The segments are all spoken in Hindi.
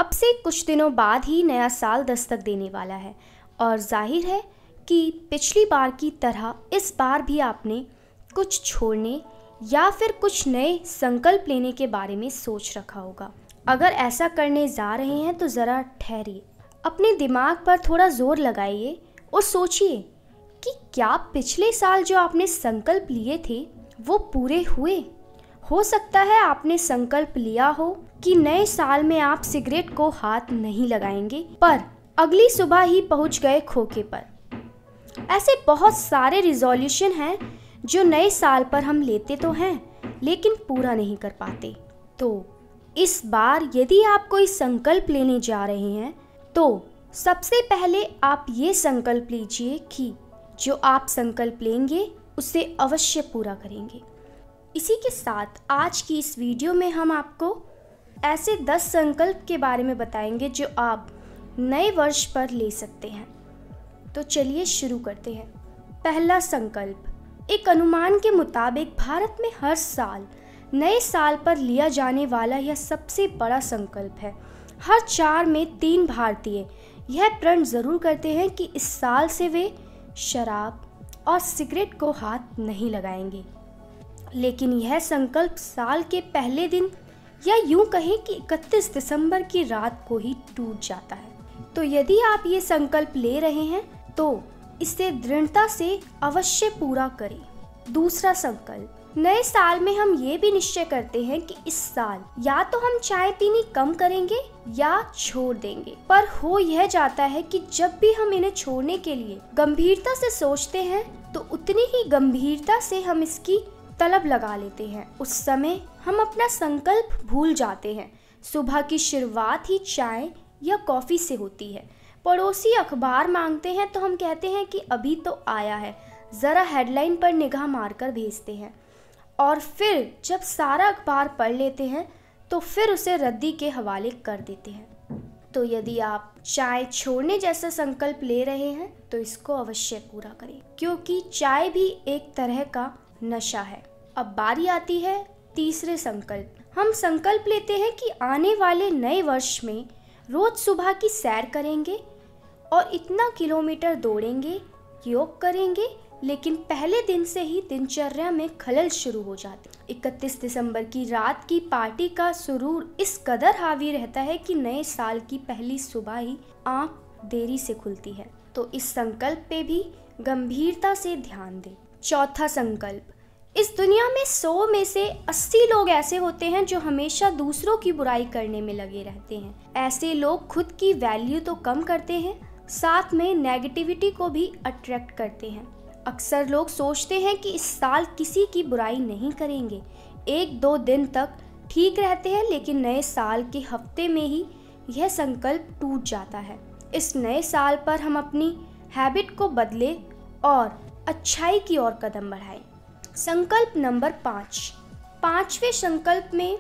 अब से कुछ दिनों बाद ही नया साल दस्तक देने वाला है और जाहिर है कि पिछली बार की तरह इस बार भी आपने कुछ छोड़ने या फिर कुछ नए संकल्प लेने के बारे में सोच रखा होगा। अगर ऐसा करने जा रहे हैं तो ज़रा ठहरिए, अपने दिमाग पर थोड़ा जोर लगाइए और सोचिए कि क्या पिछले साल जो आपने संकल्प लिए थे वो पूरे हुए। हो सकता है आपने संकल्प लिया हो कि नए साल में आप सिगरेट को हाथ नहीं लगाएंगे, पर अगली सुबह ही पहुंच गए खोखे पर। ऐसे बहुत सारे रिजोल्यूशन हैं जो नए साल पर हम लेते तो हैं लेकिन पूरा नहीं कर पाते। तो इस बार यदि आप कोई संकल्प लेने जा रहे हैं तो सबसे पहले आप ये संकल्प लीजिए कि जो आप संकल्प लेंगे उसे अवश्य पूरा करेंगे। इसी के साथ आज की इस वीडियो में हम आपको ऐसे 10 संकल्प के बारे में बताएंगे जो आप नए वर्ष पर ले सकते हैं। तो चलिए शुरू करते हैं। पहला संकल्प, एक अनुमान के मुताबिक भारत में हर साल नए साल पर लिया जाने वाला यह सबसे बड़ा संकल्प है। हर 4 में 3 भारतीय यह प्रण जरूर करते हैं कि इस साल से वे शराब और सिगरेट को हाथ नहीं लगाएंगे। लेकिन यह संकल्प साल के पहले दिन या यूं कहें कि 31 दिसंबर की रात को ही टूट जाता है। तो यदि आप ये संकल्प ले रहे हैं तो इसे दृढ़ता से अवश्य पूरा करें। दूसरा संकल्प, नए साल में हम ये भी निश्चय करते हैं कि इस साल या तो हम चाय पीनी कम करेंगे या छोड़ देंगे, पर हो यह जाता है कि जब भी हम इन्हें छोड़ने के लिए गंभीरता से सोचते हैं तो उतनी ही गंभीरता से हम इसकी तलब लगा लेते हैं। उस समय हम अपना संकल्प भूल जाते हैं। सुबह की शुरुआत ही चाय या कॉफ़ी से होती है। पड़ोसी अखबार मांगते हैं तो हम कहते हैं कि अभी तो आया है, ज़रा हेडलाइन पर निगाह मारकर भेजते हैं, और फिर जब सारा अखबार पढ़ लेते हैं तो फिर उसे रद्दी के हवाले कर देते हैं। तो यदि आप चाय छोड़ने जैसा संकल्प ले रहे हैं तो इसको अवश्य पूरा करें, क्योंकि चाय भी एक तरह का नशा है। अब बारी आती है तीसरे संकल्प। हम संकल्प लेते हैं कि आने वाले नए वर्ष में रोज सुबह की सैर करेंगे और इतना किलोमीटर दौड़ेंगे, योग करेंगे, लेकिन पहले दिन से ही दिनचर्या में खलल शुरू हो जाते। 31 दिसंबर की रात की पार्टी का सुरूर इस कदर हावी रहता है कि नए साल की पहली सुबह ही आंख देरी से खुलती है। तो इस संकल्प पे भी गंभीरता से ध्यान दें। चौथा संकल्प, इस दुनिया में 100 में से 80 लोग ऐसे होते हैं जो हमेशा दूसरों की बुराई करने में लगे रहते हैं। ऐसे लोग खुद की वैल्यू तो कम करते हैं, साथ में नेगेटिविटी को भी अट्रैक्ट करते हैं। अक्सर लोग सोचते हैं कि इस साल किसी की बुराई नहीं करेंगे, 1-2 दिन तक ठीक रहते हैं, लेकिन नए साल के हफ्ते में ही यह संकल्प टूट जाता है। इस नए साल पर हम अपनी हैबिट को बदलें और अच्छाई की ओर कदम बढ़ाएं। संकल्प नंबर 5। पांचवें संकल्प में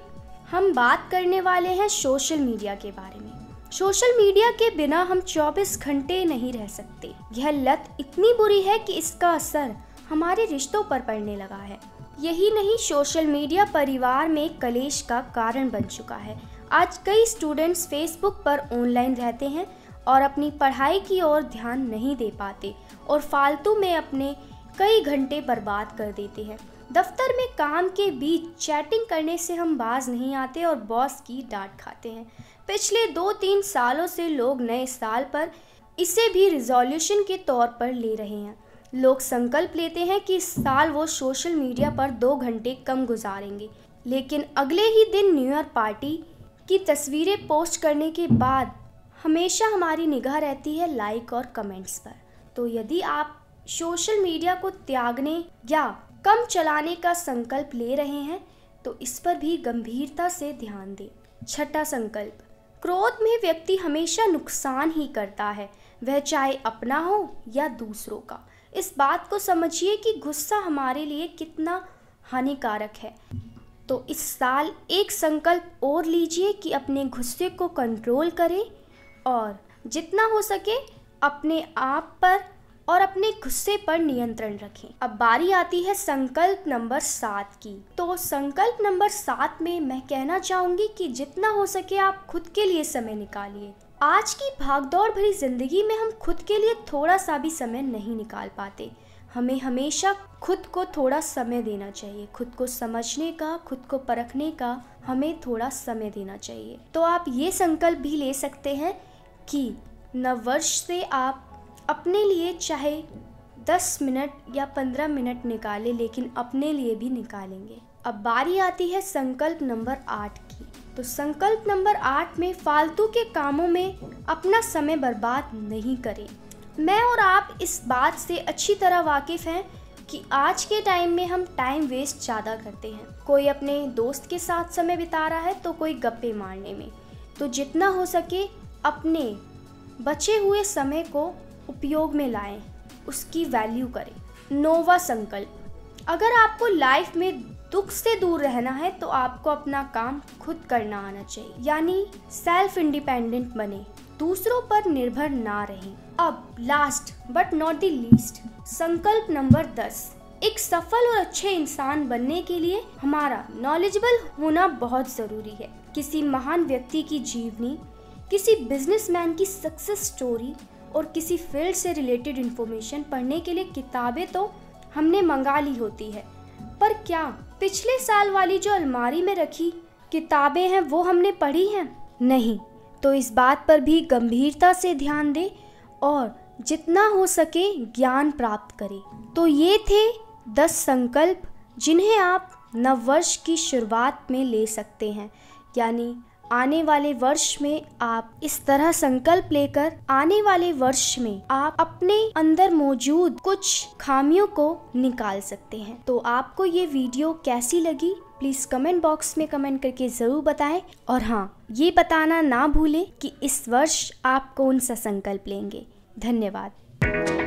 हम बात करने वाले हैं सोशल मीडिया के बारे में। सोशल मीडिया के बिना हम 24 घंटे नहीं रह सकते। यह लत इतनी बुरी है कि इसका असर हमारे रिश्तों पर पड़ने लगा है। यही नहीं, सोशल मीडिया परिवार में कलेश का कारण बन चुका है। आज कई स्टूडेंट्स फेसबुक पर ऑनलाइन रहते हैं और अपनी पढ़ाई की ओर ध्यान नहीं दे पाते और फालतू में अपने कई घंटे बर्बाद कर देते हैं। दफ्तर में काम के बीच चैटिंग करने से हम बाज नहीं आते और बॉस की डांट खाते हैं। पिछले 2-3 सालों से लोग नए साल पर इसे भी रिजोल्यूशन के तौर पर ले रहे हैं। लोग संकल्प लेते हैं कि इस साल वो सोशल मीडिया पर 2 घंटे कम गुजारेंगे, लेकिन अगले ही दिन न्यू ईयर पार्टी की तस्वीरें पोस्ट करने के बाद हमेशा हमारी निगाह रहती है लाइक और कमेंट्स पर। तो यदि आप सोशल मीडिया को त्यागने या कम चलाने का संकल्प ले रहे हैं तो इस पर भी गंभीरता से ध्यान दें। छठा संकल्प, क्रोध में व्यक्ति हमेशा नुकसान ही करता है, वह चाहे अपना हो या दूसरों का। इस बात को समझिए कि गुस्सा हमारे लिए कितना हानिकारक है। तो इस साल एक संकल्प और लीजिए कि अपने गुस्से को कंट्रोल करें और जितना हो सके अपने आप पर और अपने गुस्से पर नियंत्रण रखें। अब बारी आती है संकल्प नंबर 7 की। तो संकल्प नंबर 7 में मैं कहना चाहूंगी कि जितना हो सके आप खुद के लिए समय निकालिए। आज की भागदौड़ भरी जिंदगी में हम खुद के लिए थोड़ा सा भी समय नहीं निकाल पाते। हमें हमेशा खुद को थोड़ा समय देना चाहिए। खुद को समझने का, खुद को परखने का हमें थोड़ा समय देना चाहिए। तो आप ये संकल्प भी ले सकते हैं कि नववर्ष से आप अपने लिए चाहे 10 मिनट या 15 मिनट निकालें, लेकिन अपने लिए भी निकालेंगे। अब बारी आती है संकल्प नंबर 8 की। तो संकल्प नंबर 8 में फालतू के कामों में अपना समय बर्बाद नहीं करें। मैं और आप इस बात से अच्छी तरह वाकिफ़ हैं कि आज के टाइम में हम टाइम वेस्ट ज़्यादा करते हैं। कोई अपने दोस्त के साथ समय बिता रहा है तो कोई गप्पे मारने में। तो जितना हो सके अपने बचे हुए समय को उपयोग में लाएं, उसकी वैल्यू करें। नौवां संकल्प, अगर आपको लाइफ में दुख से दूर रहना है तो आपको अपना काम खुद करना आना चाहिए, यानी सेल्फ इंडिपेंडेंट बने, दूसरों पर निर्भर ना रहें। अब last but not the least, संकल्प नंबर 10। एक सफल और अच्छे इंसान बनने के लिए हमारा नॉलेजेबल होना बहुत ज़रूरी है। किसी महान व्यक्ति की जीवनी, किसी बिजनेसमैन की सक्सेस स्टोरी और किसी फील्ड से रिलेटेड इंफॉर्मेशन पढ़ने के लिए किताबें तो हमने मंगा ली होती है, पर क्या पिछले साल वाली जो अलमारी में रखी किताबें हैं वो हमने पढ़ी हैं? नहीं। तो इस बात पर भी गंभीरता से ध्यान दें और जितना हो सके ज्ञान प्राप्त करें। तो ये थे 10 संकल्प जिन्हें आप नववर्ष की शुरुआत में ले सकते हैं। यानी आने वाले वर्ष में आप इस तरह संकल्प लेकर आने वाले वर्ष में आप अपने अंदर मौजूद कुछ खामियों को निकाल सकते हैं। तो आपको ये वीडियो कैसी लगी प्लीज़ कमेंट बॉक्स में कमेंट करके ज़रूर बताएं। और हाँ, ये बताना ना भूलें कि इस वर्ष आप कौन सा संकल्प लेंगे। धन्यवाद।